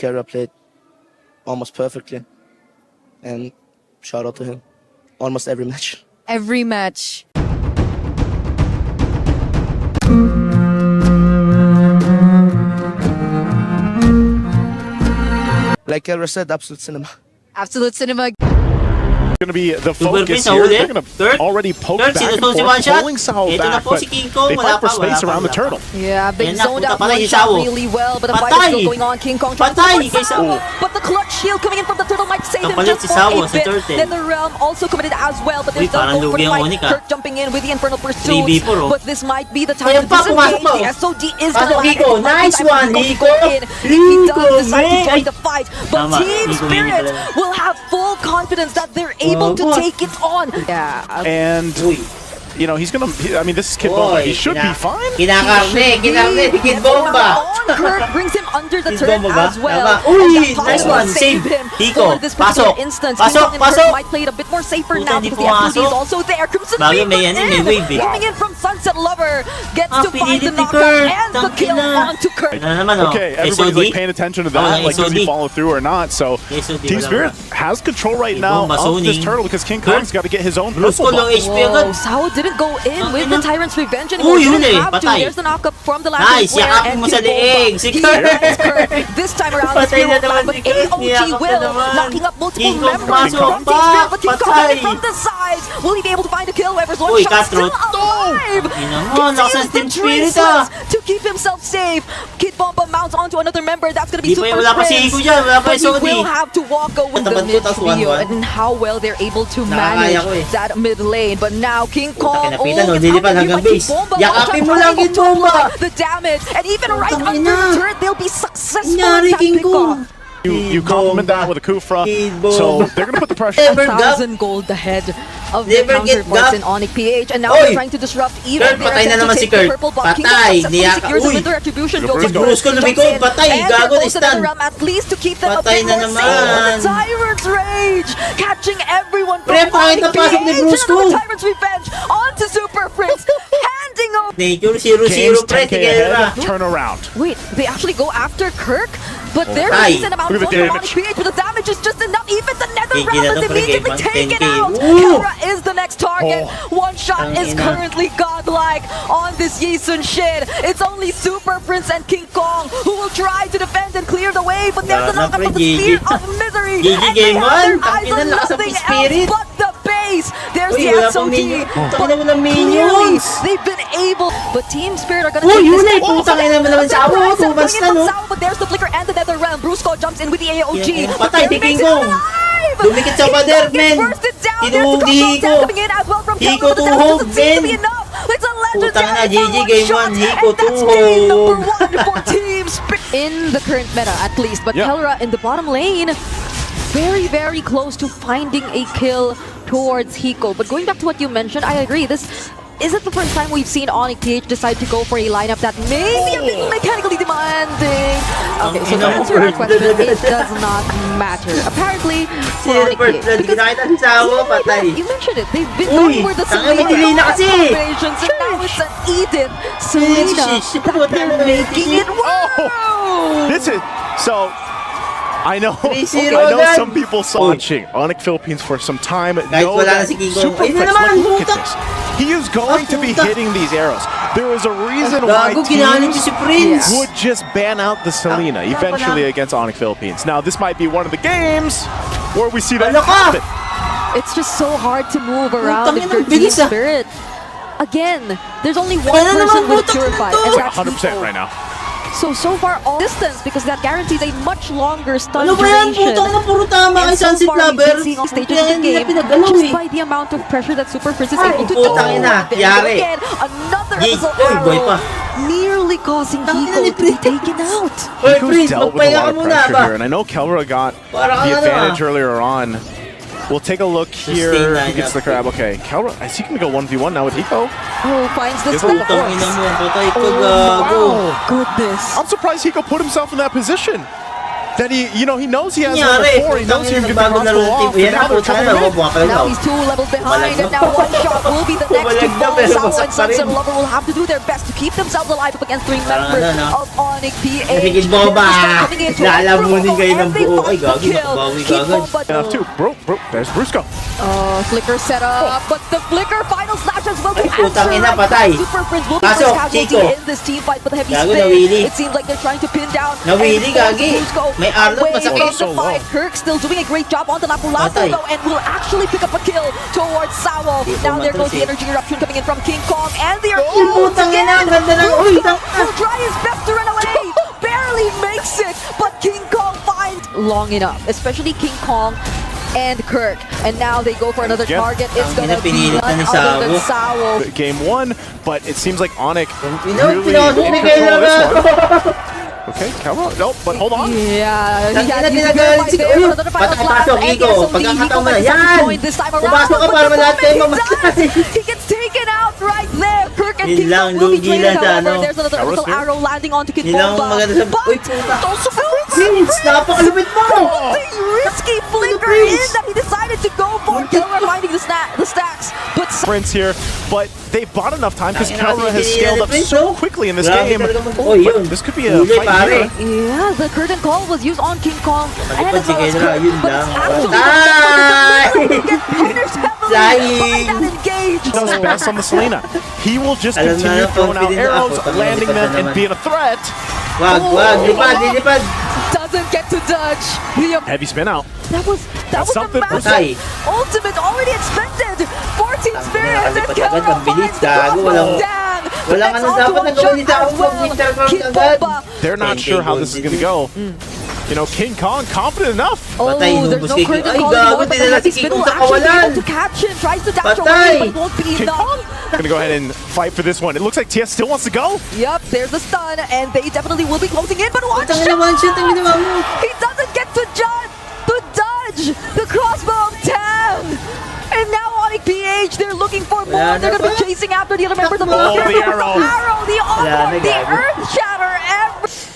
Kelra played almost perfectly. And shout out to him. Almost every match. Every match. Like Kelra said, absolute cinema. Absolute cinema. Going to be the focus here. They're going to already poke back and forth, pulling Sao back, but they fight for space around the turtle. Yeah, big zoned out one shot really well, but the fight is still going on. King Kong trying to support Sao, but the clutch shield coming in from the turtle might save him just for a bit. Then the Realm also committed as well, but there's no hope for the fight. Kirk jumping in with the Infernal Pursuits, but this might be the time to disengage. The SOD is going to land. Nice one, Hiko! He does decide to join the fight, but Team Spirit will have full confidence that they're able to take it on. Yeah. And, you know, he's gonna, I mean, this is Kidbomba. He should be fine. Kinakarne, Kidbomba. Kirk brings him under the turret as well. Uy, nice one. Save him. Hiko, This particular instance, King Kong might play it a bit more safer now because the FUD is also there. Crimson Reaper coming in from Sunset Lover. Gets to find the knockout and the kill onto Kirk. Okay, everybody's like paying attention to that. Like, does he follow through or not? So, Team Spirit has control right now of this turtle because King Kong's got to get his own purple buff. Sao didn't go in with the Tyrant's Revenge anymore. He didn't have to. There's the knockup from the last player and Kidbomba. This time around, the spear won't land, but AOG will, knocking up multiple members from Team Spirit, but King Kong from the sides. Will he be able to find a kill? Whoever's one shot still alive. Team Spirit to keep himself safe. Kidbomba mounts onto another member. That's going to be Super Prince. But he will have to walk over the mid trio and how well they're able to manage that mid lane. But now King Kong, the damage, and even right under the turret, they'll be successful in that pickoff. You complement that with a Kufra, so they're gonna put the pressure. 1,000 gold ahead of their counterparts in ONIC PH, and now they're trying to disrupt even their attempt to take the purple buff. King Kong successfully secures the winter retribution. At least to keep them a bit more safe. The Tyrant's Rage, catching everyone from ONIC PH, another Tyrant's Revenge onto Super Prince, handing over. Nature 0-0 pre, Kelra. Turn around. Wait, they actually go after Kirk, but there's a decent amount of damage. But the damage is just enough. Even the Nether Realm is immediately taken out. Kelra is the next target. One shot is currently godlike on this Yisun Shin. It's only Super Prince and King Kong who will try to defend and clear the way, but there's the knockup of the Spear of Misery, and they have their eyes on nothing else but the base. There's the SOD, but clearly they've been able, but Team Spirit are gonna take this step. But there's the flicker and the Nether Realm. Brusco jumps in with the AOG. Patay, King Kong. Dumikit sa pader, men. Tinugi Hiko. Hiko tuhog, men. It's a legendary GG game 1, Hiko tuhog. Number 1 for Team Spirit. In the current meta, at least. But Kelra in the bottom lane, very, very close to finding a kill towards Hiko. But going back to what you mentioned, I agree. This isn't the first time we've seen ONIC PH decide to go for a lineup that may be a bit mechanically demanding. Okay, so to answer your question, it does not matter. Apparently, for ONIC PH, because you mentioned it, they've been going for the Selena combinations, and now it's an Edith Selena that they're making it work. This is so. I know some people saw watching ONIC Philippines for some time. Know that Super Prince, look at this. He is going to be hitting these arrows. There is a reason why teams would just ban out the Selena eventually against ONIC Philippines. Now, this might be one of the games where we see that happen. It's just so hard to move around if you're Team Spirit. Again, there's only one person with Purify, and that's 100% right now. So far, all distance, because that guarantees a much longer stun duration. And so far, we've been seeing all stages of the game just by the amount of pressure that Super Prince is able to do. Again, another result arrow nearly causing Hiko to be taken out. Hiko's dealt with a lot of pressure here, and I know Kelra got the advantage earlier on. We'll take a look here. Who gets the crab? Okay, Kelra, is he going to go 1v1 now with Hiko? Oh, finds the snap. Oh, goodness. I'm surprised Hiko put himself in that position. that he knows he has Nangyari, level 4. He knows he can get the bago crossbow laro ng off. team. And Yan now na, they're puta coming na, in. bumapalaw. Now he's 2 levels behind, and now one shot will be the next to fall. Sao and Sunset Lover will have to do their best to keep themselves alive up against 3 members of ONIC PH. Kidbomba! Lalamunin kayo ng buo. Ay, gago, nakabawi ka agad. Enough too. Bro, there's Brusco. Flicker set up, but the Flicker final slash as well to Ay, putang answer. ina, patay. Super Prince will be Pasok, first casualty Chico. in this team fight, but the heavy Gago, spin. nawili. It seems like they're trying to pin down. Nawili, gagi. May Arnold, away masakit. from So the fight. low. Kirk still doing a great job on the Lapu-Lapu Patay. though, and will actually pick up a kill towards Sao. Now there goes the energy eruption coming in from King Kong, and the putang ina, ang ganda ng uy, tang- will try his best to run away. Barely makes it, but King Kong finds long enough, especially King Kong and Kirk. And now they go for another Again. target. It's Ang gonna be pinilit na none ni other than Sao. Sao. Game 1, but it seems like ONIC Pinasok really ni in control of this one. Kelra. Okay, Kelra. No, but hold on. Yeah, he Tangina, had his ginagalit si there Uy, for another final patay, slap, pasok, and Eeca. the SOD, Pagkakataon Eeca mo na, gets yan. point this time around, Pumasok ka but para the lahat kayo moment he mamatay. does, he gets taken out right there. Kirk and Yun King lang, Kong will be lugi traded, lang sa however. ano. There's another Kelra's orbital there. arrow landing onto Yun lang ang Kidbomba. maganda sa... But Uy, puta. also Prince, napakalupit mo! the risky flicker Prince. is that he decided to go for Kelra finding the stacks, but Sprints here, but they bought enough time because Tangina, Kelra has kasi scaled up Prince, so oh. quickly in this Grabe game. talaga mag- Oh, yun. This could be a Huli, fight pare. here. yeah, the curtain call was used on King Kong and Malipad as si well as Kelra, Kirk, yun but lang. it's actually Patay! the get punished heavily Flying. by that engage. Does best on the Selena. He will just Alam na continue lang, throwing out confident arrows, ako. landing them, and being a threat. Wag, lipad, lipad. Doesn't get to dodge. The Heavy spin out. That was something. a Patay. massive ultimate already expected. 14 Spirit and then nakalipad agad, Kelra ang bilis, finds the gago, crossbow walang- down. walang Connects ano onto dapat one nagawa ni shot Sao, as well. mag-intercom Kidbomba. They're not sure how this is going to go. You know, King Kong confident enough. Oh, Patay, there's inubos no kay- curtain Ay, call gago, anymore, but the dinala heavy si spin King will sa actually be kawalan. able to catch him. Tries to dash Patay. away, but it won't be King enough. Kong going to go ahead and fight for this one. It looks like TS still wants to go. Yep, there's a stun, and they definitely will be closing in, but one Putang shot! ina, one shot ang ginawa mo. He doesn't get to dodge the crossbow of Tam! And now ONIC PH, they're looking for more. Wala They're na going to be ba? chasing after the other members of the Oh, Lakers. the arrow. The Wala na, onward, the gago. earth shatter,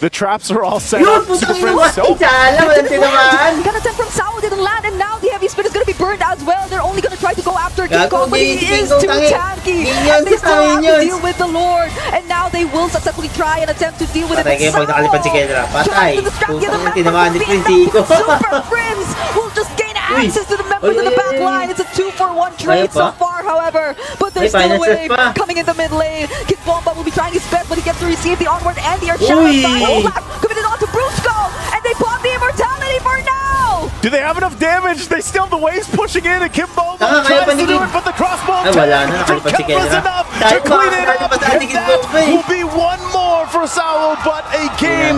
The traps are all set Yun, up. Super putang ina, Friends wala. Sala, walang tinamaan. Got a attempt from Sao, didn't land, and now the heavy spin is going to be burned as well. They're only going to try to go after King Gago, Kong, but he King is Kong, too tangi. tanky. Minions, And they still have to minions. deal with the Lord. And now they will successfully try and attempt to deal with Patay it. kayo pag nakalipad si Kelra. Patay. Trying to distract the other Putang ina, members tinamaan of ni the Prince enemy. Eeca. Super Frims will just gain access to the members of the back line. It's a 2-for-1 trade Kaya so pa? far, however. But Ay, there's still a final set wave pa. coming in the mid lane. Kidbomba will be trying his best, but he gets to receive the onward and the earth shadow. Uy. Committed on to Brusco, and they pop the immortality for now. Do they have enough damage? They still have the waves pushing in, and Kidbomba Tama, kaya tries to do panigid. it, but the crossbow Ay, wala na, from nakalipad si Kelra's Kelra. enough to Dahil clean it up. nakalipad si And that Kidbomba eh. will be one more for Sao, but a game.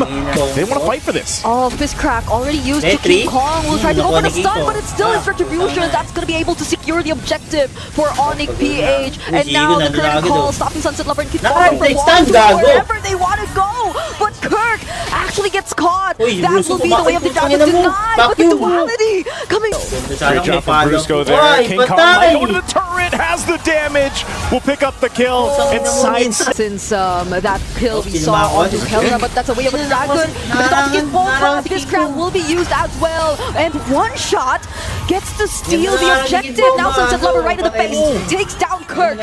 They want to fight for this. Oh, fist crack already used to Three. King Kong. Will try to go for the Nakuha ni stun, Kiko. but it's still his retribution. That's going to be able to secure the objective for ONIC PH. Uy, And si now Eagle the nandun curtain agad, call, oh. stopping Sunset Lover and Nakay, Kidbomba from take walking stand, gago. wherever they want to go. But Kirk actually gets caught. Uy, That Bruce, will be the way of the bakit dragon mo? denied. But the Bakit mo? duality coming. Great job from Brusco there. Oy, King Kong patay. might go to the turret, has the damage, will pick up the kill, and sides. Since that kill we Sino saw ba onto ako? Kelra, but that's a way of a dragon. But not Kidbomba, because Crown will be used as well. And one shot gets to steal the objective. Now Sunset Lover right in the face takes down Kirk.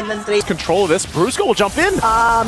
Control of this. Brusco will jump in.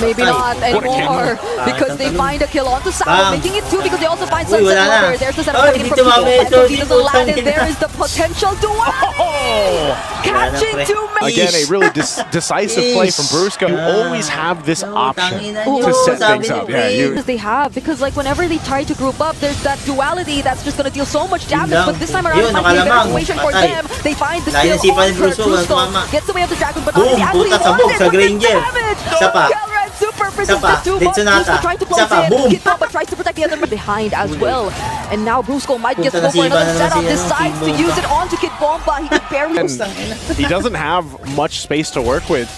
Maybe Ay, not what a anymore, game. because they find a kill onto Sao, Bang. making it 2 because they also find Uy, Sunset wala na. Lover. There's the setup Ay, coming in dito from mami, Kiko. ito, He doesn't dito, land, and tangina. there is the potential duality. Oh! Catching Wala na, pre. 2 men. Again, a really decisive play from Brusco. You always have this option tangina to nyo, set sabi things ni up. Yeah, you. Because they have, because like whenever they try to group up, there's that duality that's just gonna deal so much damage. lang. But this time around, Yun, it might be a better nakalamang. situation for Patay. them. They find the Layo kill na sipa on ni Kirk. Bruce, walang Brusco tumama. gets the way of the dragon, but Boom, honestly, actually puta, sabog wanted sa for the Granger. damage. Isa pa. Kelra and Super Isa versus pa. the two Dito bots. nata. Brusco trying to close Isa pa. in. Boom. Kidbomba tries to protect the other behind as well. And now Brusco might get to Punta go for na another sipa na setup. naman si, Decides to Kidbomba. use it onto Kidbomba. He could barely. And he doesn't have much space to work with.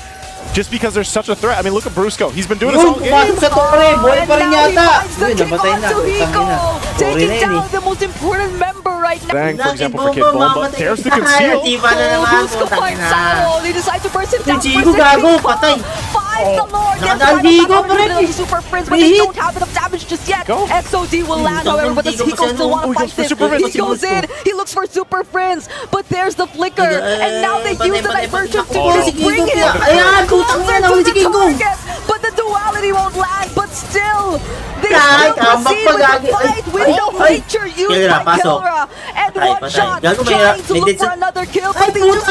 Just because there's such a threat. I mean, look at Brusco. He's been doing this Yun, all game. pumasok sa torre. Buhay pa rin And now he yata. finds the Yun, kick namatay na. onto Putang ina. Hiko, Torre taking na yun down eh. the most important member right now. Bang, for example, for Kidbomba, Kidbomba. There's the conceal. Tiba na naman. Brusco finds Saul. They decide to burst him down. Chico gago, patay. Finds the Lord. Yes, Nakadaan Vigo, pre. Super Prince, but they don't have enough damage just yet. Go. XOD will land, however, but does Hiko still want to fight this? He goes in, he looks for Super Prince, but there's the flicker, and now they use the diversion to bring him closer to the target. But the duality won't land, but still, they still proceed with the fight with no nature used by Kelra. And one shot, trying to look for another kill, but they just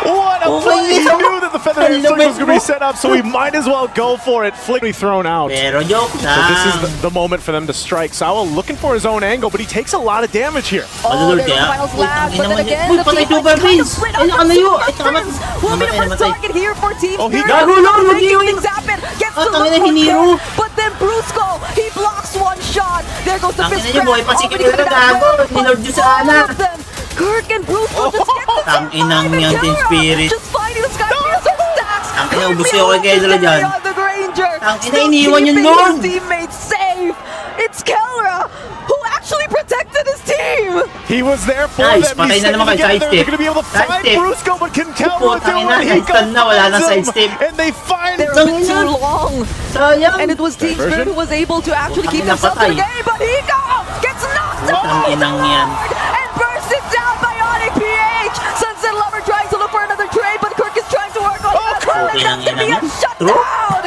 What a play! He knew that the feather circle was going to be set up, so he might as well go for it. Flickly thrown out. Pero joke So lang. this is the moment for them to strike. Saul looking for his own angle, but he takes a lot of damage here. Oh, Malulol there's the kaya. finals Uy, lab, tangina but then naman again, yan. Uy, the patay team Super fight kind of Prince. split Ay, up. ano yun? Ay, Super tama. Prince will be the first Namatay. target here for Team Oh, he Spirit. got- Gago, Lord, Making wag things happen. Gets to Ang look ina, for hiniro. Kirk, but then Brusco, he blocks one shot. There goes the Ang fist ina niyo, boy, grab. pasikin Already nyo na coming down gago. well, Nilord nyo sa but all anak. of them, Kirk and Brusco just get the Ang inang survive, and yan, Team Kelra Spirit. just fighting the Skirmishes with stacks. Ang ina, ubus kayo kay Kelra dyan. The Granger, Ang ina, still iniwan yun keeping nun. his teammates safe. It's Kelra who actually protected his team. He was there for Nice, them. patay He's na naman sitting kay together. They're sidestep. going to be able to find Sidestep. Brusco, but can Kelra Putang do ina, it? He instant na, wala na finds him, sidestep. and they find They're him. a bit too long, Sayang. and it was Team Spirit who was able to actually keep Putang ina, themselves in the patay. game, but Eeca gets knocked Putang out inang yan. and bursts it down by ONIC PH. Sunset Lover trying to look for another trade, but Kirk is trying to work on that. And Inang that's gonna be a yan. shutdown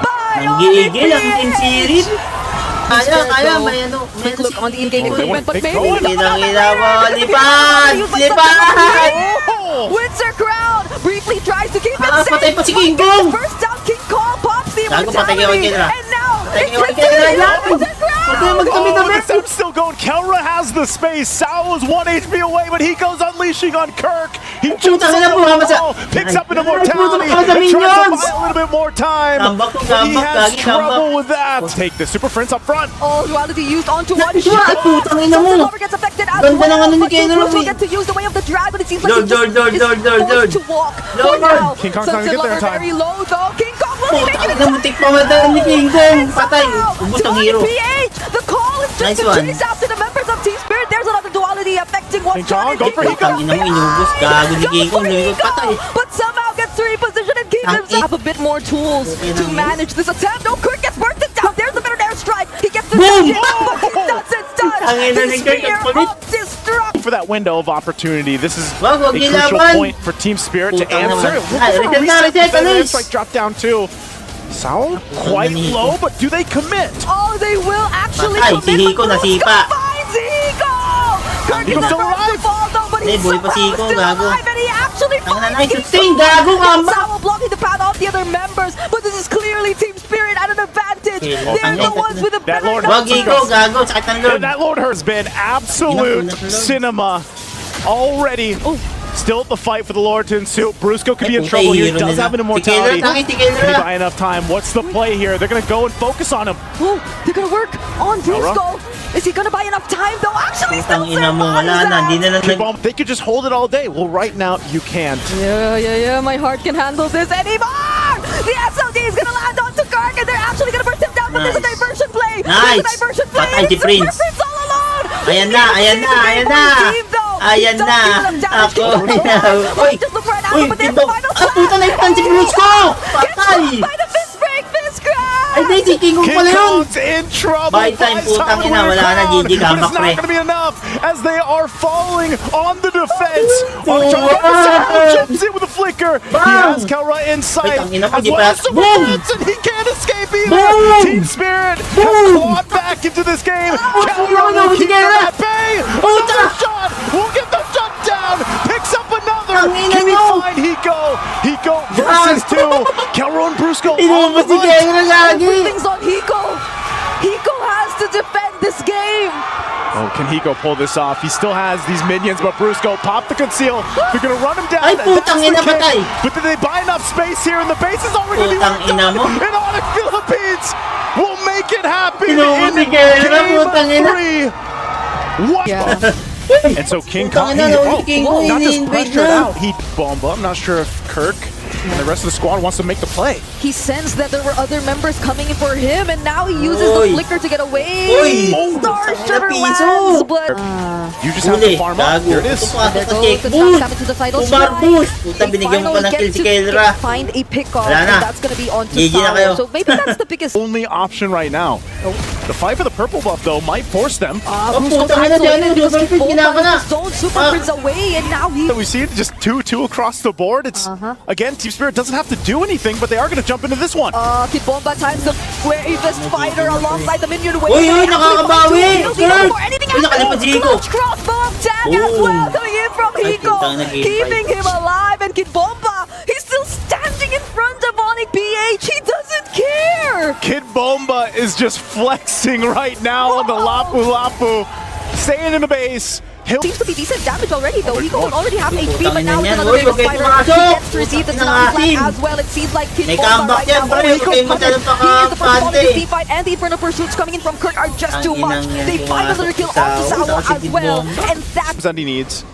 by ONIC Nanggigil ang Team Spirit. PH. Kaya, may ano. Quick look on the in-game Oh, they equipment, want but big maybe going. Inang-ina mo, lipad! Lipad! Windsor Crown briefly tries to keep it safe. Patay pa si King But Kong! First down, King Kong pops the Gago, patay kayo kay immortality. Kelra. And now, Patay it's kayo kay Kelra. continuing Windsor Patay Crown. magkami-dami. Oh, the setup's still going. Kelra has the space. Sal is 1 HP away, but he goes unleashing on Kirk. He jumps Putang ina, over buha the sa- wall, picks up an Ay, immortality, putang ina, and tries to minions. buy a little bit more time. Gambak to He gambak, has gagi, trouble gambak. with that. Take the Super Prince up front. All duality used onto one Ay, shot. putang ina mo. Sunset Lover gets affected as Ganda well. ng ano ni But King Kelra, Bruce will eh. get to use the way of the drag, but it seems like Lord, he just Lord, is Lord, Lord, forced Lord. to walk. Lord. For now, King Kong's not gonna Sunset get there in Lover time. very low though. King Kong will make Putang it. ina, muntik pa madaan ni King Kong. Patay. Ubus ang hero. PH, the call is just Nice to one. chase after the members of Team Spirit. There's another duality affecting one King Kong, shot. go for Eeca. Putang ina mo, inubos. Gago ni King Kong. Lumikot, patay. But somehow gets to reposition and keep Ang himself a bit more tools to manage this attempt. No, Kirk gets bursted down. There's the better airstrike. He gets the Boom! but he doesn't touch. Ang ina ni His Kirk, spear ang kulit. of destruct. For that window of opportunity, this is Wag, a wag crucial nilaban. point for Team Spirit to Putang answer. naman. Ay, reset na, reset, alis. Strike drop down too. Saul quite Hiko. low, but do they commit? Oh, they will actually Patay, si commit. Hiko but Brusco nasipa. finds Hiko. Kirk is Hiko's the still first to alive. fall though, but he's buhay pa si somehow Hiko, still gago. alive, and he actually Ang nanay, finds Hiko. sustain, gago ka, ma. Saul blocking the path off the other members, but this is clearly Team Spirit at an advantage. Okay, They're the okay. ones with the That better Lord Wag Hiko, gago. Sakit ng Lord. And that Lord has been absolute cinema already. Still at the fight for the Lord to ensue. Brusco could be in Ay, trouble here. hero Does nila. have an Si immortality. Kelra, si Can he Kelra. buy enough time? What's the play here? They're going to go and focus on him. Oh, they're gonna work on Brusco. Is he gonna buy enough time though? Actually, still Putang ina mo, wala na. Hindi na lang nag... Kidbomba, they could just hold it all day. Well, right now, you can't. Yeah. My heart can handle this anymore. The SLD is gonna land onto Kirk, and they're actually gonna burst him down. But there's a Nice. diversion play. Nice. There's a diversion play. Patay si It's Prince. Super Prince all alone. Ayan na, ayan na, ayan na. Ayan na. Ako na. Uy, Just look for an uy, angle, but there's the Kidbomba. final Ah, puta na yung si Brusco. Patay. by the fist break, fist grab. Ay, di, si King Kong King pala yun. Kong's in trouble. Buy time, Buys putang time ina, with wala the na, crowd, GG but gamak, it's not pre. going to be enough as they are falling on the defense. Oh, Saul jumps in with a flicker. He Bang. has Kelra in sight. Ay, tangina ko, As di well pa- as Super Boom. Prince, and he can't escape either. Boom. Team Spirit has Boom. clawed back into this game. no, Kelra no, will keep sige them na. at bay. Puta. Another shot will get the shutdown. Picks up another. Tangina Can he mo. find Hiko? Hiko versus two. Kelra and Brusco on Inubos the si hunt. Kelra, lagi. Everything's on Hiko. Hiko has to defend this game. Oh, can Hiko pull this off? He still has these minions, but Brusco popped the conceal. They're gonna run him down. Ay, That's putang the ina, kick. patay. But did they buy enough space here? And the base is already gonna be Putang worked ina on. mo. And ONIC Philippines will make it happen Inubos in si Kelra, putang game ina. 3. What? Yeah. And so King Putang Kong, ina, no, King Kong not just ini-invade pressured na. out, he bomba. I'm not sure if Kirk And the rest of the squad wants to make the play. He sensed that there were other members coming in for him, and now he uses the flicker to get away. Star Shudder lands, but You just have to farm up. Here it is. there goes the trap into the final strike. Puta, They binigyan mo pa ng finally kill si get to Kelra. find a pick-off, Wala na. and that's gonna be on to GG na kayo. Sour. So maybe that's the biggest... Only option right now. The fight for the purple buff, though, might force them. Bruce puta, goes ano dyan, isolated because Super Prince, Kidbomba ginagawa na. is his own Super Prince away, and now he... We see it just 2-2 across the board. It's again, Team Spirit doesn't have to do anything, but they are going to jump into this one. Kidbomba times the bravest fighter alongside the minion wave. Uy, nakakabawi! Kurt! Anything Uy, nakalipad si Eeca. Clutch crossbow tag as well coming in from Eeca, putang na, game keeping him alive, and Kidbomba, he's still standing in front of ONIC PH. He doesn't care. Kidbomba is just flexing right now on the Lapu Lapu, staying in the base. Seems to be decent damage already though. Eeca will already have HP, but Putang now ina it's yan. another Uy, bravest wag kayo fighter. pumasok. He gets to receive the Putang tsunami atin. flag as well. It seems like May Kidbomba comeback right yan, now. pre. He Huwag kayong masyadong is the first one pakapante. to team fight, and the Inferno pursuits coming in from Kurt are just too Ang much. inang yan, They find another kill pumasok onto sa Sawa si as well, Kidbomba. and that's That he needs.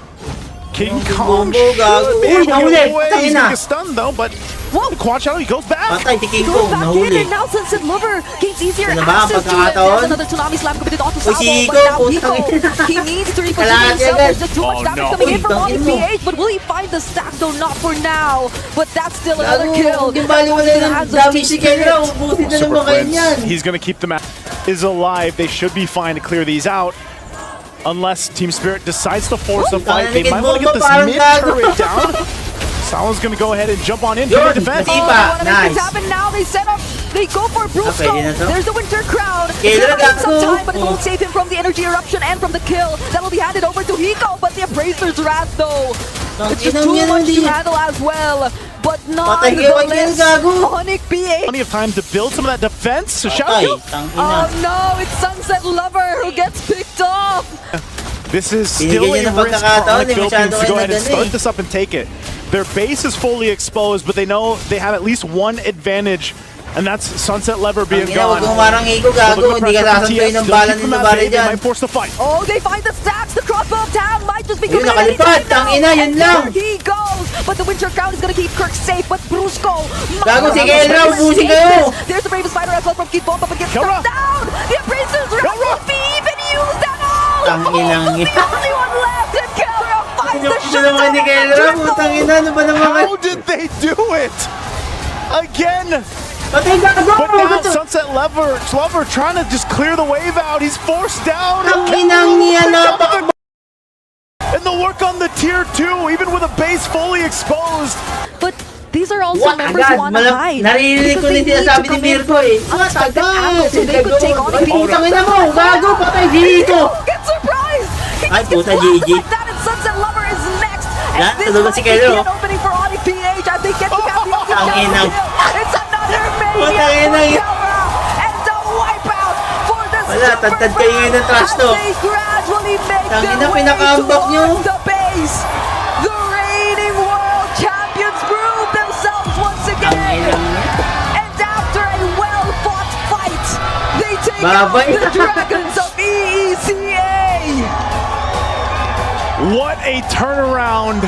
King Kidbomba, Kong should gago. be Uy, able to nahuli. get away. Putang He's ina. gonna get stunned though, but the Quan Shadow, he goes back. Patay, si King goes Kong, back in, nahuli. and now Sunset Lover gains easier Ito na ba ang access to it. pagkakataon? There's another tsunami slam committed onto Uy, Sawa, si but Eeca, now putang Eeca, ina. he needs to reposition Kalahati himself. agad. There's just too much Oh, damage no. coming in Uy, from tangin ONIC mo. PH, but will he find the stack though? Not for now, but that's still another Gago, kill. yung bali mo na In the yung hands of damage Team si Kelra. Spirit. Ubusin na Super naman kayo Prince, niyan. he's gonna keep the match. Is alive. They should be fine to clear these out. Unless Team Spirit decides to force a fight, they might want to get this mid turret down. Salon's gonna go ahead and jump on in. Can they defend? Nasipa. Oh, they wanna make Nice. this happen now. They set up. They go for Brusco. pwede na to. There's the Winter Crown. Kelra, It's gonna take some gago. time, but it won't save him from the energy eruption and from the kill. That will be handed over to Hiko, but the Appraiser's Wrath though. It's just Tangina too niya much hindi. to handle as well. But Patay kayo kay nonetheless, Kelra, gago. ONIC PH. Plenty of time to build some of that defense. So shout Patay, out. tangina. Oh no, it's Sunset Lover who gets picked off. This is still Binigyan niya a ng risk for pagkakataon, ONIC eh, Philippines masyado to go kayo ahead and nagano start eh. this up and take it. Their base is fully exposed, but they know they have at least one advantage, and that's Sunset Lever being Tangina, gone. huwag kong marang Eeca, So gago. Hindi ka sasantuin ng bala ni Nabari They dyan. might force the fight. Oh, they find the stacks. The crossbow of town might just be Ayun, coming any nakalipad. time now. Tangina, yun And lang. there he goes. But the Winter Crown is gonna keep Kirk safe. But Brusco. Gago, si Kelra, ubusin kayo. There's the bravest fighter as well from Kidbomba, but gets Kelra. struck down. The Appraiser's Wrath won't be even used at all. Tanginang The only one left, and Kelra finds the Ano naman ni Kelra? shutdown. Putang ina, ano ba naman? How did they do it? Again, Patay, gago. but now Sunset Lover trying to just clear the wave out. He's forced down. Tanginang niya, napak. And the work on the tier 2, even with a base fully exposed. But these are also members who wanna hide. Naririnig ko because din they need sinasabi to ni come in Mirko eh. unexpected angles, so they could take on Ay, the putang ina mo. Gago, patay dito. Get surprised! He Ay, just gets puta, blasted GG. like that, and Sunset Lover is next. Yan, And this tulungan might si be Kelra. an opening for ONIC PH as they get to have the ultimate Ang ina. kill. It's another Putang maniac ina for yun. Kelra, and the wipeout for the Wala, Super tantad kayo Brave yun ng trash as to. they gradually make Ang their ina, way pinaka-ambak nyo. towards the base. The reigning world champions prove themselves once again. And after a well-fought fight, they take out Babay. the Dragons of EECA. What a turnaround